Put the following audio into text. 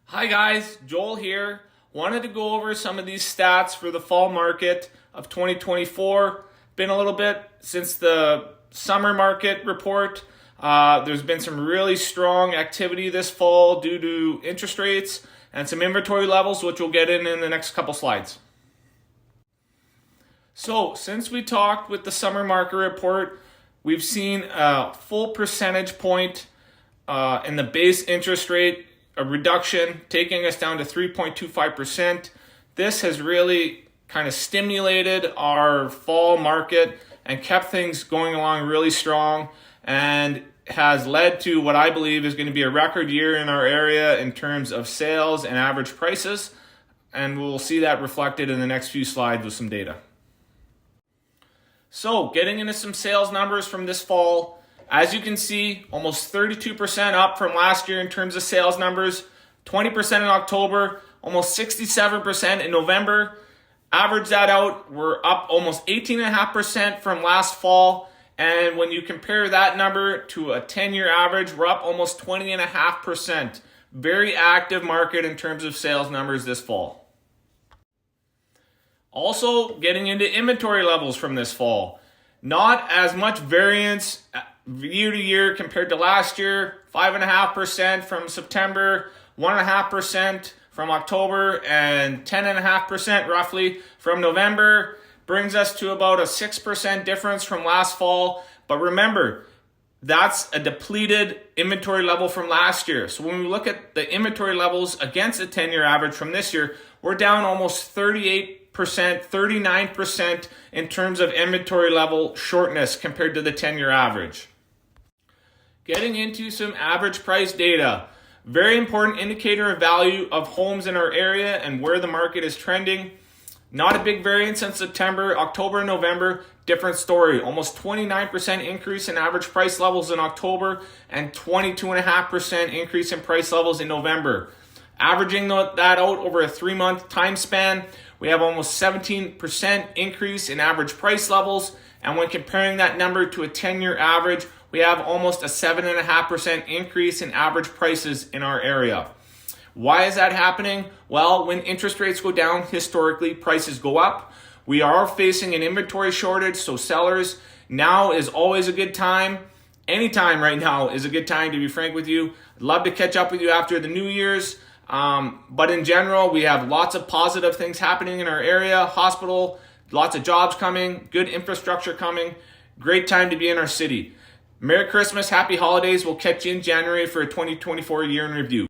Hi guys, Joel here. Wanted to go over some of these stats for the fall market of 2024. Been a little bit since the summer market report. There's been some really strong activity this fall due to interest rates and some inventory levels, which we'll get in the next couple slides. So since we talked with the summer market report, we've seen a full percentage point in the base interest rate, a reduction, taking us down to 3.25%. This has really kind of stimulated our fall market and kept things going along really strong, and has led to what I believe is going to be a record year in our area in terms of sales and average prices. And we'll see that reflected in the next few slides with some data. So getting into some sales numbers from this fall. As you can see, almost 32% up from last year in terms of sales numbers, 20% in October, almost 67% in November. Average that out, we're up almost 18.5% from last fall. And when you compare that number to a 10-year average, we're up almost 20.5%. Very active market in terms of sales numbers this fall. Also, getting into inventory levels from this fall. Not as much variance year to year compared to last year. 5.5% from September, 1.5% from October, and 10.5% roughly from November. Brings us to about a 6% difference from last fall. But remember, that's a depleted inventory level from last year. So when we look at the inventory levels against the 10-year average from this year, we're down almost 39% in terms of inventory level shortness compared to the 10-year average. Getting into some average price data. Very important indicator of value of homes in our area and where the market is trending. Not a big variance in September. October and November, different story. Almost 29% increase in average price levels in October and 22.5% increase in price levels in November. Averaging that out over a 3-month time span, we have almost 17% increase in average price levels. And when comparing that number to a 10-year average, we have almost a 7.5% increase in average prices in our area. Why is that happening? Well, when interest rates go down, historically, prices go up. We are facing an inventory shortage, so sellers, now is always a good time. Anytime right now is a good time, to be frank with you. I'd love to catch up with you after the New Year's. But in general, we have lots of positive things happening in our area. Hospital, lots of jobs coming, good infrastructure coming. Great time to be in our city. Merry Christmas, happy holidays. We'll catch you in January for a 2024 year in review.